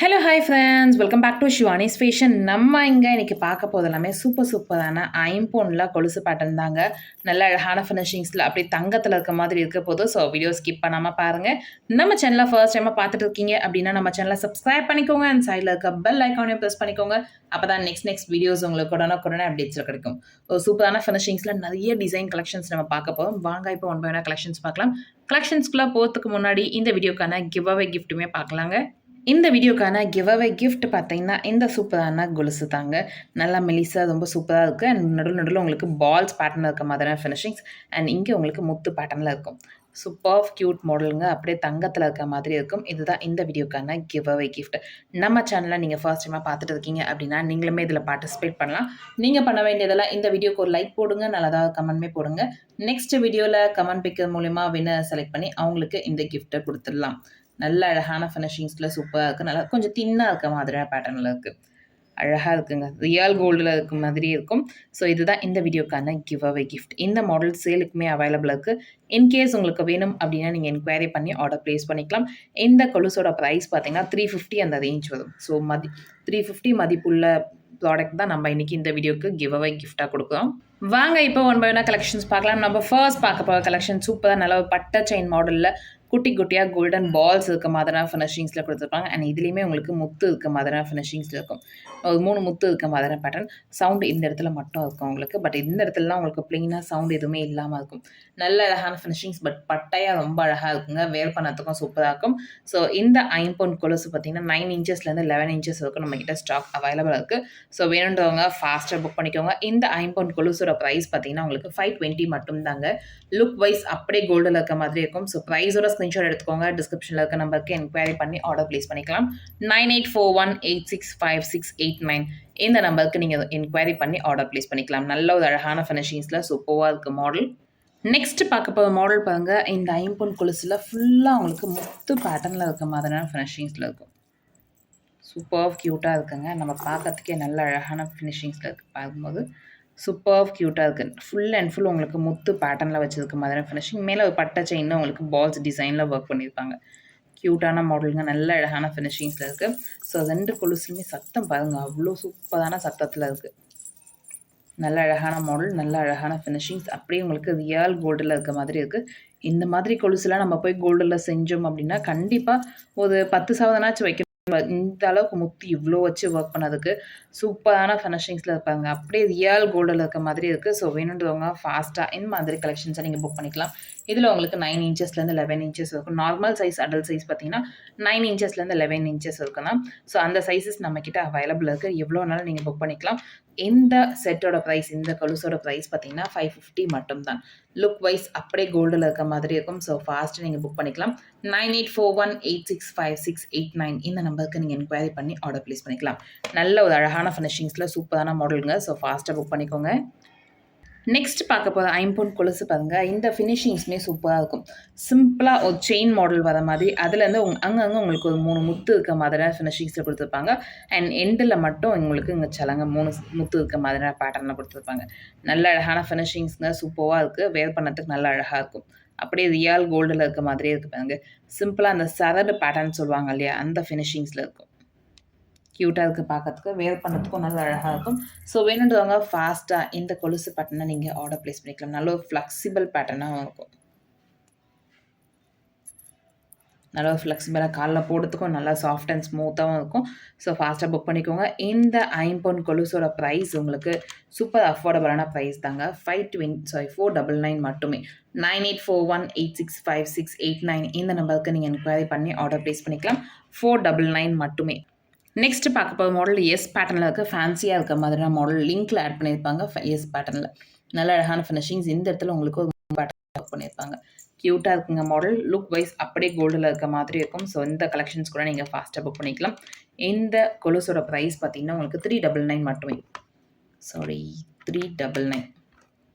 Hello hi friends, welcome back to Shivani's fashion. நம்ம இங்கே இன்றைக்கி பார்க்க போது எல்லாமே சூப்பரான ஐம்பொன்னில் கொலுசு பேட்டர்ன் தாங்க. நல்ல அழகான ஃபினிஷிங்ஸில் அப்படி தங்கத்தில் இருக்க மாதிரி இருக்க போது. ஸோ வீடியோ ஸ்கிப் பண்ணாமல் பாருங்கள். நம்ம சேனலில் ஃபர்ஸ்ட் டைமாக பார்த்துட்டு இருக்கீங்க அப்படின்னா நம்ம சேனலை சப்ஸ்கிரைப் பண்ணிக்கோங்க. அண்ட் சைடில் இருக்க பெல் ஐக்கானையும் ப்ரெஸ் பண்ணிக்கோங்க. அப்போ தான் நெக்ஸ்ட் வீடியோஸ் உங்களுக்கு உடனே அப்டேட்ஸில் கிடைக்கும். சூப்பரான ஃபினிஷிங்ஸில் நிறைய டிசைன் கலெக்ஷன்ஸ் நம்ம பார்க்க போகிறோம். வாங்க இப்போ ஒன் பை ஒன் கலெக்ஷன்ஸ் பார்க்கலாம். கலெக்ஷன்ஸ்குள்ளே போகிறதுக்கு முன்னாடி இந்த வீடியோக்கான கிவ் அவே கிஃப்ட்டுமே பார்க்கலாங்க. இந்த வீடியோக்கான கிவ் அவே கிஃப்ட் பார்த்தீங்கன்னா இந்த சூப்பரான கொலுசு தாங்க. நல்லா மெலிசா ரொம்ப சூப்பராக இருக்குது. அண்ட் நடுவில் உங்களுக்கு பால்ஸ் பேட்டர்னில் இருக்க மாதிரியான ஃபினிஷிங்ஸ். அண்ட் இங்கே உங்களுக்கு முத்து பேட்டர்னில் இருக்கும். சூப்பர் க்யூட் மாடலுங்க. அப்படியே தங்கத்தில் இருக்க மாதிரி இருக்கும். இதுதான் இந்த வீடியோக்கான கிவ் அவே கிஃப்ட். நம்ம சேனலில் நீங்கள் ஃபர்ஸ்ட் டைமாக பார்த்துட்டு இருக்கீங்க அப்படின்னா நீங்களுமே இதில் பார்ட்டிசிபேட் பண்ணலாம். நீங்கள் பண்ண வேண்டியதெல்லாம் இந்த வீடியோக்கு ஒரு லைக் போடுங்க, நல்லதாக கமெண்ட்மே போடுங்க. நெக்ஸ்ட் வீடியோவில் கமெண்ட் பிக்கர் மூலிமா வின்னர் செலக்ட் பண்ணி அவங்களுக்கு இந்த கிஃப்ட்டை கொடுத்துடலாம். நல்ல அழகான ஃபினிஷிங்ஸில் சூப்பராக இருக்குது. நல்லா கொஞ்சம் தின்னாக இருக்க மாதிரியான பேட்டர்னில் இருக்குது. அழகாக இருக்குங்க. ரியல் கோல்டில் இருக்க மாதிரி இருக்கும். ஸோ இதுதான் இந்த வீடியோக்கான கிவ் அவே கிஃப்ட். இந்த மாடல் சேலுக்குமே அவைலபிள் இருக்குது. இன்கேஸ் உங்களுக்கு வேணும் அப்படின்னா நீங்கள் என்கொயரி பண்ணி ஆர்டர் ப்ளேஸ் பண்ணிக்கலாம். இந்த கொலுசோட ப்ரைஸ் பார்த்தீங்கன்னா 350 அந்த ரேஞ்ச் வரும். ஸோ 350 மதிப்புள்ள ப்ராடக்ட் தான் நம்ம இன்றைக்கி இந்த வீடியோக்கு கிவ் அவே கிஃப்டாக கொடுக்குறோம். வாங்க இப்போ ஒன் பை ஒன்னாக கலெக்ஷன்ஸ் பார்க்கலாம். நம்ம ஃபர்ஸ்ட் பார்க்க போகிற கலெக்ஷன் சூப்பராக நல்ல ஒரு பட்டை செயின் மாடலில் குட்டியாக கோல்டன் பால்ஸ் இருக்க மாதிரியான ஃபினிஷிங்ஸில் கொடுத்துருப்பாங்க. அண்ட் இதுலேயுமே உங்களுக்கு முத்து இருக்க மாதிரியான ஃபினிஷிங்ஸில் இருக்கும். ஒரு 3 முத்து இருக்க மாதிரியான பேட்டர்ன். சவுண்டு இந்த இடத்துல மட்டும் இருக்கும் உங்களுக்கு. பட் இந்த இடத்துலலாம் உங்களுக்கு ப்ளெயினாக சவுண்ட் எதுவுமே இல்லாமல் இருக்கும். நல்ல அழகான ஃபினிஷிங்ஸ். பட் பட்டையாக ரொம்ப அழகாக இருக்குங்க. வேர் பண்ணத்துக்கும் சூப்பராக இருக்கும். ஸோ இந்த ஐம்பொன் கொலுசு பார்த்தீங்கன்னா 9 இன்ச்சஸ்லேருந்து 11 இன்ச்சஸ் வரைக்கும் நம்மக்கிட்ட ஸ்டாக் அவைலபிள் இருக்குது. ஸோ வேணுன்றவங்க ஃபாஸ்ட்டாக புக் பண்ணிக்கோங்க. இந்த ஐம்பொன் கொலுசோட ப்ரைஸ் பார்த்தீங்கன்னா உங்களுக்கு 520 மட்டும் தாங்க. லுக் வைஸ் அப்படியே கோல்டில் இருக்க மாதிரி இருக்கும். ஸோ ப்ரைஸோட ஸ்க்ரீன்ஷாட் எடுத்துக்கோங்க. டிஸ்கிரிப்ஷனில் இருக்க நம்பருக்கு என்கொயரி பண்ணி ஆர்டர் ப்ளேஸ் பண்ணிக்கலாம். 9841865689 இந்த நம்பருக்கு நீங்கள் என்கொயரி பண்ணி ஆர்டர் ப்ளேஸ் பண்ணிக்கலாம். நல்ல ஒரு அழகான ஃபினிஷிங்ஸில் சூப்பராக இருக்குது மாடல். நெக்ஸ்ட் பார்க்க போகிற மாடல் பாருங்கள். இந்த ஐம்பொன் கொலுசில் ஃபுல்லாக உங்களுக்கு முத்து பேட்டர்னில் இருக்க மாதிரியான ஃபினிஷிங்ஸில் இருக்கும். சூப்பர் க்யூட்டாக இருக்குங்க. நம்ம பார்க்கறதுக்கே நல்ல அழகான ஃபினிஷிங்ஸில் இருக்குது. பார்க்கும்போது சூப்பர் க்யூட்டாக இருக்குது. ஃபுல் அண்ட் ஃபுல் உங்களுக்கு முத்து பேட்டர்னில் வச்சுருக்க மாதிரியான ஃபினிஷிங். மேலே ஒரு பட்டை செயினில் உங்களுக்கு பால்ஸ் டிசைனில் ஒர்க் பண்ணியிருப்பாங்க. க்யூட்டான மாடலுங்க. நல்ல அழகான ஃபினிஷிங்ஸில் இருக்குது. ஸோ 2 கொலுசுலுமே சத்தம் பாருங்கள், அவ்வளோ சூப்பரான சத்தத்தில் இருக்குது. நல்ல அழகான மாடல், நல்ல அழகான ஃபினிஷிங்ஸ். அப்படியே உங்களுக்கு ரியல் கோல்டில் இருக்க மாதிரி இருக்குது. இந்த மாதிரி கொலுசுலாம் நம்ம போய் கோல்டில் செஞ்சோம் அப்படின்னா கண்டிப்பாக ஒரு 10,000 வைக்க. இந்த அளவுக்கு முத்து இவ்வளோ வச்சு ஒர்க் பண்ணதுக்கு சூப்பரான ஃபினிஷிங்ஸில் இருப்பாங்க. அப்படியே ரியல் கோல்டில் இருக்க மாதிரி இருக்குது. ஸோ வேணுன்றவங்க ஃபாஸ்ட்டாக இந்த மாதிரி கலெக்ஷன்ஸை நீங்கள் புக் பண்ணிக்கலாம். இதில் உங்களுக்கு 9 இன்ச்சஸ்லேருந்து 11 இன்ச்சஸ் இருக்கும். நார்மல் சைஸ் அடல்ட் சைஸ் பார்த்தீங்கன்னா 9 இன்ச்சஸ்லேருந்து 11 இன்ச்சஸ் இருக்குன்னா ஸோ அந்த சைஸஸ் நம்மக்கிட்ட அவைலபிள் இருக்குது. எவ்வளோ நாளும் நீங்கள் புக் பண்ணிக்கலாம். இந்த செட்டோட ப்ரைஸ், இந்த கொலுசோட ப்ரைஸ் பார்த்தீங்கன்னா 550 மட்டும்தான். லுக் வைஸ் அப்படியே கோல்டில் இருக்க மாதிரி இருக்கும். ஸோ ஃபாஸ்ட்டு நீங்கள் புக் பண்ணிக்கலாம். 9841865689 இந்த நம்பருக்கு நீங்கள் என்கொயரி பண்ணி ஆர்டர் ப்ளேஸ் பண்ணிக்கலாம். நல்ல ஒரு அழகான ஃபினிஷிங்ஸில் சூப்பரான மாடலுங்க. ஸோ ஃபாஸ்ட்டாக புக் பண்ணிக்கோங்க. நெக்ஸ்ட் பார்க்க போகிற ஐம்பொன் கொலுசு பாருங்கள். இந்த ஃபினிஷிங்ஸுமே சூப்பராக இருக்கும். சிம்பிளாக ஒரு செயின் மாடல் வர மாதிரி அதுலேருந்து அங்கங்கே உங்களுக்கு ஒரு 3 முத்து இருக்க மாதிரியான ஃபினிஷிங்ஸில் கொடுத்துருப்பாங்க. அண்ட் எண்டில் மட்டும் உங்களுக்கு இங்கே சலங்க 3 முத்து இருக்க மாதிரியான பேட்டர்னில் கொடுத்துருப்பாங்க. நல்ல அழகான ஃபினிஷிங்ஸுங்க. சூப்பராக இருக்குது. வேர் பண்ணத்துக்கு நல்லா அழகாக இருக்கும். அப்படியே ரியல் கோல்டில் இருக்க மாதிரியே இருக்குது பாருங்க. சிம்பிளாக அந்த சரடு பேட்டர்ன் சொல்லுவாங்க இல்லையா, அந்த ஃபினிஷிங்ஸில் இருக்கும். க்யூட்டாக இருக்குது பார்க்கறதுக்கு. வேர் பண்ணுறதுக்கும் நல்லா அழகாக இருக்கும். ஸோ வேணுன்றவங்க ஃபாஸ்ட்டாக இந்த கொலுசு பேட்டர்னை நீங்கள் ஆர்டர் ப்ளேஸ் பண்ணிக்கலாம். நல்ல ஒரு ஃப்ளெக்சிபிள் பேட்டர்னாக இருக்கும். நல்லா ஃப்ளெக்சிபிளாக காலில் போடுறதுக்கும் நல்லா சாஃப்ட் அண்ட் ஸ்மூத்தாகவும் இருக்கும். ஸோ ஃபாஸ்ட்டாக புக் பண்ணிக்கோங்க. இந்த ஐம்பொன் கொலுசோட ப்ரைஸ் உங்களுக்கு சூப்பர் அஃபோர்டபுளான ப்ரைஸ் தாங்க. 499 மட்டுமே. 9841865689 இந்த நம்பருக்கு நீங்கள் என்கொயரி பண்ணி ஆர்டர் ப்ளேஸ் பண்ணிக்கலாம். 499 மட்டுமே. நெக்ஸ்ட் பார்க்க போகிற மாடல் எஸ் பேட்டர்னில் இருக்குது. ஃபேன்சியாக இருக்க மாதிரியான மாடல் லிங்க்கில் ஆட் பண்ணியிருப்பாங்க. எஸ் பேட்டர்னில் நல்ல அழகான ஃபினிஷிங்ஸ். இந்த இடத்துல உங்களுக்கு ஒரு பேட்டர்ன் ஒர்க் பண்ணியிருப்பாங்க. க்யூட்டாக இருக்குங்க மாடல். லுக் வைஸ் அப்படியே கோல்டில் இருக்க மாதிரி இருக்கும். ஸோ இந்த கலெக்ஷன்ஸ் கூட நீங்கள் ஃபாஸ்ட்டாக புக் பண்ணிக்கலாம். இந்த கொலுசோட ப்ரைஸ் பார்த்தீங்கன்னா உங்களுக்கு 399 மட்டுமே. 399.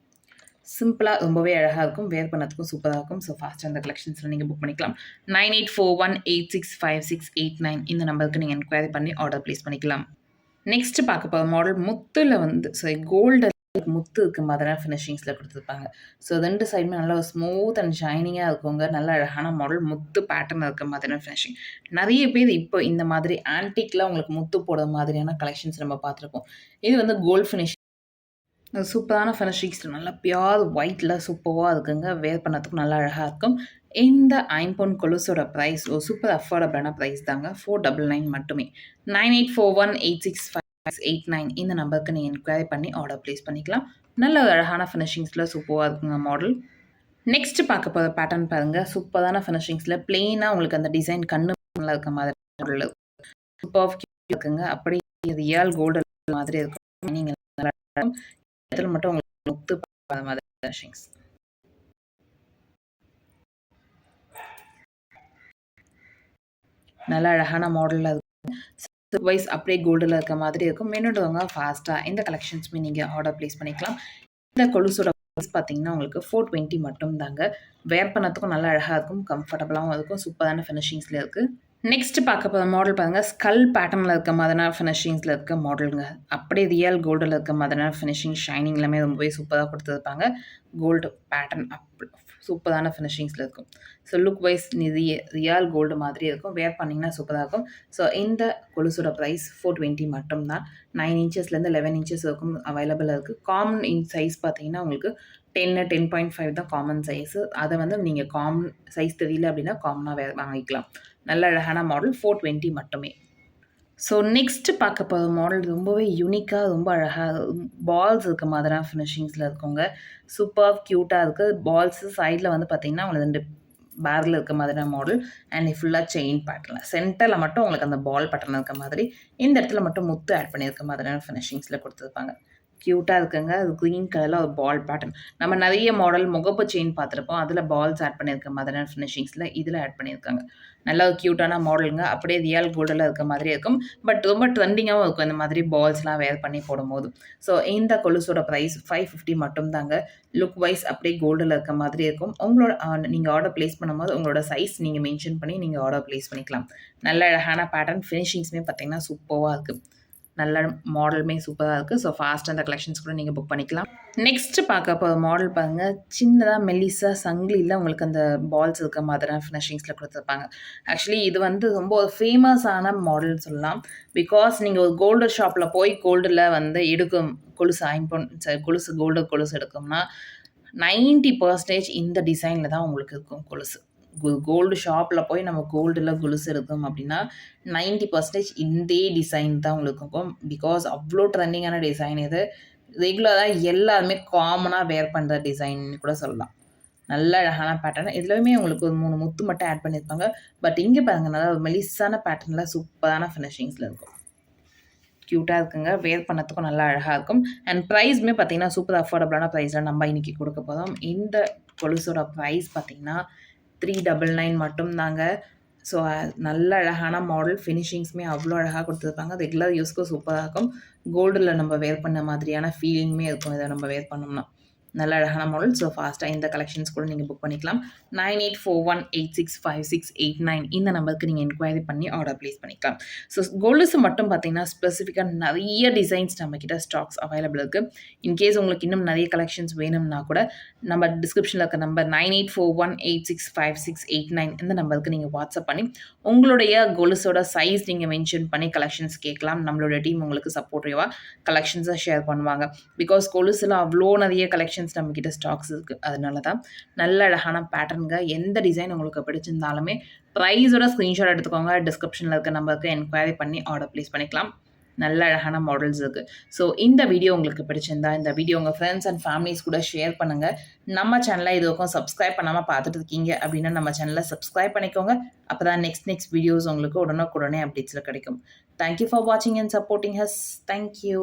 சிம்பிளாக ரொம்பவே அழகாக இருக்கும். வேர் பண்ணதுக்கும் சூப்பராக இருக்கும். ஸோ ஃபாஸ்ட்டாக அந்த கலெக்ஷன்ஸில் நீங்கள் புக் பண்ணிக்கலாம். 9841865689 இந்த நம்பருக்கு நீங்கள் என்கொயரி பண்ணி ஆர்டர் ப்ளேஸ் பண்ணிக்கலாம். நெக்ஸ்ட் பார்க்க போகிற மாடல் முத்தில் கோல்டு முத்து இருக்க மாதிரியான ஃபினிஷிங்ஸில் கொடுத்துருப்பாங்க. ஸோ 2 சைடுமே நல்லா ஸ்மூத் அண்ட் ஷைனிங்காக இருக்குங்க. நல்ல அழகான மாடல் முத்து பேட்டர்ன் இருக்க மாதிரியான ஃபினிஷிங். நிறைய பேர் இப்போ இந்த மாதிரி ஆன்டிக்ல உங்களுக்கு முத்து போடுற மாதிரியான கலெக்ஷன்ஸ் நம்ம பார்த்துருப்போம். இது வந்து கோல்ட் ஃபினிஷிங். சூப்பரான ஃபினிஷிங்ஸ் நல்லா பியூர் ஒயிட்ல சூப்பராக இருக்குங்க. வேர் பண்ணதுக்கும் நல்லா அழகாக இருக்கும். இந்த ஐம்பொன் கொலுசோட ப்ரைஸ் ஒரு சூப்பர் அஃபோர்டபுளான ப்ரைஸ் தாங்க. 499 மட்டுமே. 9841865689 இந்த நம்பருக்கு நீங்கள் என்கொயரி பண்ணி ஆர்டர் ப்ளேஸ் பண்ணிக்கலாம். நல்ல ஒரு அழகான ஃபினிஷிங்ஸில் சூப்பராக இருக்குங்க மாடல். நெக்ஸ்ட் பார்க்க போகிற பேட்டர்ன் பாருங்கள். சூப்பரான ஃபினிஷிங்ஸில் பிளெயினாக உங்களுக்கு அந்த டிசைன் கண்ணு இருக்க மாதிரி மாடல் சூப்பர் இருக்குங்க. அப்படி ரியல் கோல்டு மாதிரி இருக்கும். நீங்கள் இடத்துல மட்டும் உங்களுக்கு முத்து பார்க்காத மாதிரி ஃபினிஷிங்ஸ். நல்ல அழகான மாடலில் இருக்கும். வைஸ் அப்படியே கோல்டில் இருக்க மாதிரி இருக்கும். வேணுன்றவங்க ஃபாஸ்ட்டாக இந்த கலெக்ஷன்ஸுமே நீங்கள் ஆர்டர் ப்ளேஸ் பண்ணிக்கலாம். இந்த கொலுசோட ப்ரைஸ் பார்த்தீங்கன்னா உங்களுக்கு 420 மட்டும் தாங்க. வேர் பண்ணதுக்கும் நல்லா அழகாக இருக்கும், கம்ஃபர்டபுளாகவும் இருக்கும், சூப்பரான ஃபினிஷிங்ஸில் இருக்குது. நெக்ஸ்ட் பார்க்க போகிற மாடல் பாருங்கள். ஸ்கல் பேட்டர்னில் இருக்க மாதிரியான ஃபினிஷிங்ஸில் இருக்க மாடலுங்க. அப்படியே ரியல் கோல்டில் இருக்க மாதிரியான ஃபினிஷிங் ஷைனிங் எல்லாமே ரொம்பவே சூப்பராக கொடுத்துருப்பாங்க. கோல்டு பேட்டர்ன் சூப்பரான ஃபினிஷிங்ஸில் இருக்கும். So look wise real gold மாதிரி இருக்கும். வேர் பண்ணிங்கன்னா சூப்பராக இருக்கும். ஸோ இந்த கொலுசோட ப்ரைஸ் 420 மட்டும் தான். 9 இன்ச்சஸ்லேருந்து 11 இன்ச்சஸ் இருக்கும் அவைலபிளாக இருக்குது. காமன் சைஸ் பார்த்தீங்கன்னா உங்களுக்கு 10.5 தான் காமன் சைஸு. அதை வந்து நீங்கள் காமன் சைஸ் தெரியல அப்படின்னா காமனாக வாங்கிக்கலாம். நல்ல அழகான மாடல் 420 மட்டுமே. ஸோ நெக்ஸ்ட்டு பார்க்க போகிற மாடல் ரொம்பவே யூனிக்காக ரொம்ப அழகாக பால்ஸ் இருக்க மாதிரியான ஃபினிஷிங்ஸில் இருக்குங்க. சூப்பர் க்யூட்டாக இருக்குது. பால்ஸு சைடில் வந்து பார்த்திங்கன்னா உங்களுக்கு 2 பேரில் இருக்க மாதிரியான மாடல் அண்ட் ஃபுல்லாக செயின் பேட்டர்னில் சென்டரில் மட்டும் உங்களுக்கு அந்த பால் பேட்டர்ன் இருக்க மாதிரி, இந்த இடத்துல மட்டும் முத்து ஆட் பண்ணியிருக்க மாதிரியான ஃபினிஷிங்ஸில் கொடுத்துருப்பாங்க. க்யூட்டாக இருக்குங்க. அது க்ரீன் கலரில் ஒரு பால் பேட்டர்ன். நம்ம நிறைய மாடல் முகப்பு செயின் பார்த்துருப்போம். அதில் பால்ஸ் ஆட் பண்ணியிருக்க மாதிரியான ஃபினிஷிங்ஸில் இதில் ஆட் பண்ணியிருக்காங்க. நல்லா ஒரு க்யூட்டான மாடலுங்க. அப்படியே ரியல் கோல்டில் இருக்க மாதிரி இருக்கும். பட் ரொம்ப ட்ரெண்டிங்காகவும் இருக்கும் இந்த மாதிரி பால்ஸ்லாம் வேர் பண்ணி போடும்போது. ஸோ இந்த கொலுசோட ப்ரைஸ் 550 மட்டும் தாங்க. லுக் வைஸ் அப்படியே கோல்டில் இருக்க மாதிரி இருக்கும். உங்களோட நீங்கள் ஆர்டர் ப்ளேஸ் பண்ணும்போது உங்களோட சைஸ் நீங்கள் மென்ஷன் பண்ணி நீங்கள் ஆர்டர் ப்ளேஸ் பண்ணிக்கலாம். நல்ல அழகான பேட்டர்ன் ஃபினிஷிங்ஸுமே பார்த்திங்கன்னா சூப்பராக இருக்குது. நல்ல மாடலுமே சூப்பராக இருக்குது. ஸோ ஃபாஸ்ட்டாக அந்த கலெக்ஷன்ஸ் கூட நீங்கள் புக் பண்ணிக்கலாம். நெக்ஸ்ட்டு பார்க்க போகிற மாடல் பாருங்கள். சின்னதாக மெல்லிஸா சங்கிலியில் உங்களுக்கு அந்த பால்ஸ் இருக்க மாதிரியான ஃபினிஷிங்ஸில் கொடுத்துருப்பாங்க. ஆக்சுவலி இது வந்து ரொம்ப ஃபேமஸான மாடல்னு சொல்லலாம். பிகாஸ் நீங்கள் ஒரு கோல்டு ஷாப்பில் போய் கோல்டில் வந்து எடுக்கும் கொலுசு கொலுசு கோல்டு கொலுசு எடுக்கும்னா 90% இந்த டிசைனில் தான் உங்களுக்கு இருக்கும் கொலுசு. கோல்டு ஷாப்பில் போய் நம்ம கோல்டில் கொலுசு எடுத்தோம் அப்படின்னா 90% இந்த டிசைன் தான் உங்களுக்கு இருக்கும். பிகாஸ் அவ்வளோ ட்ரெண்டிங்கான டிசைன் இது. ரெகுலராக எல்லாருமே காமனாக வேர் பண்ணுற டிசைன் கூட சொல்லலாம். நல்ல அழகான பேட்டர்ன். இதுலையுமே உங்களுக்கு ஒரு 3 முத்து மட்டும் ஆட் பண்ணியிருப்பாங்க. பட் இங்கே பாருங்கள், நல்லா ஒரு மெலிசான பேட்டர்னில் சூப்பரான ஃபினிஷிங்ஸில் இருக்கும். க்யூட்டாக இருக்குங்க. வேர் பண்ணத்துக்கும் நல்லா அழகாக இருக்கும். அண்ட் ப்ரைஸுமே பார்த்திங்கன்னா சூப்பர் அஃபோர்டபுளான ப்ரைஸில் நம்ம இன்றைக்கி கொடுக்க போகிறோம். இந்த கொலுசோட ப்ரைஸ் பார்த்திங்கன்னா 399 மட்டும் தாங்க. ஸோ நல்ல அழகான மாடல். ஃபினிஷிங்ஸுமே அவ்வளோ அழகாக கொடுத்துருப்பாங்க. ரெகுலர் யூஸ்க்கு சூப்பராக இருக்கும். கோல்டில் நம்ம வேர் பண்ண மாதிரியான ஃபீலிங்குமே இருக்கும் இதை நம்ம வேர் பண்ணோம்னா. நல்ல அழகான மாடல். ஸோ ஃபாஸ்ட்டாக இந்த கலெக்ஷன்ஸ் கூட நீங்கள் புக் பண்ணிக்கலாம். 9841865689 இந்த நம்பருக்கு நீங்கள் என்கொயரி பண்ணி ஆர்டர் ப்ளேஸ் பண்ணிக்கலாம். ஸோ கொலுசு மட்டும் பார்த்தீங்கன்னா ஸ்பெசிஃபிக்காக நிறைய டிசைன்ஸ் நம்மக்கிட்ட ஸ்டாக்ஸ் அவைலபிள் இருக்குது. இன்கேஸ் உங்களுக்கு இன்னும் நிறைய கலெக்ஷன்ஸ் வேணும்னா கூட நம்ம டிஸ்கிரிப்ஷனில் இருக்க நம்பர் 9841865689 இந்த நம்பருக்கு நீங்கள் வாட்ஸ்அப் பண்ணி உங்களுடைய கொலுசோட சைஸ் நீங்கள் மென்ஷன் பண்ணி கலெக்ஷன்ஸ் கேட்கலாம். நம்மளோட டீம் உங்களுக்கு சப்போர்ட்டிவாக கலெக்ஷன்ஸை ஷேர் பண்ணுவாங்க. பிகாஸ் கொலுசில் அவ்வளோ நிறைய கலெக்ஷன்ஸ் நம்மக்கிட்ட ஸ்டாக்ஸ் இருக்குது. அதனால தான் நல்ல அழகான பேட்டர்னுங்க. எந்த டிசைன் உங்களுக்கு பிடிச்சிருந்தாலுமே ப்ரைஸோட ஸ்க்ரீன்ஷாட் எடுத்துக்கோங்க. டிஸ்கிரிப்ஷனில் இருக்க நம்பருக்கு என்கொயரி பண்ணி ஆர்டர் ப்ளேஸ் பண்ணிக்கலாம். நல்ல அழகான மாடல்ஸ் இருக்குது. ஸோ இந்த வீடியோ உங்களுக்கு பிடிச்சிருந்தா இந்த வீடியோ உங்கள் ஃப்ரெண்ட்ஸ் அண்ட் ஃபேமிலிஸ் கூட ஷேர் பண்ணுங்கள். நம்ம சேனலை இது வரைக்கும் சப்ஸ்கிரைப் பண்ணாமல் பார்த்துட்டு இருக்கீங்க அப்படின்னா நம்ம சேனலை சப்ஸ்கிரைப் பண்ணிக்கோங்க. அப்போ தான் நெக்ஸ்ட் வீடியோஸ் உங்களுக்கு உடனுக்குடனே அப்டேட்ஸில் கிடைக்கும். தேங்க்யூ ஃபார் வாட்சிங் அண்ட் சப்போர்ட்டிங் ஹஸ். தேங்க்யூ.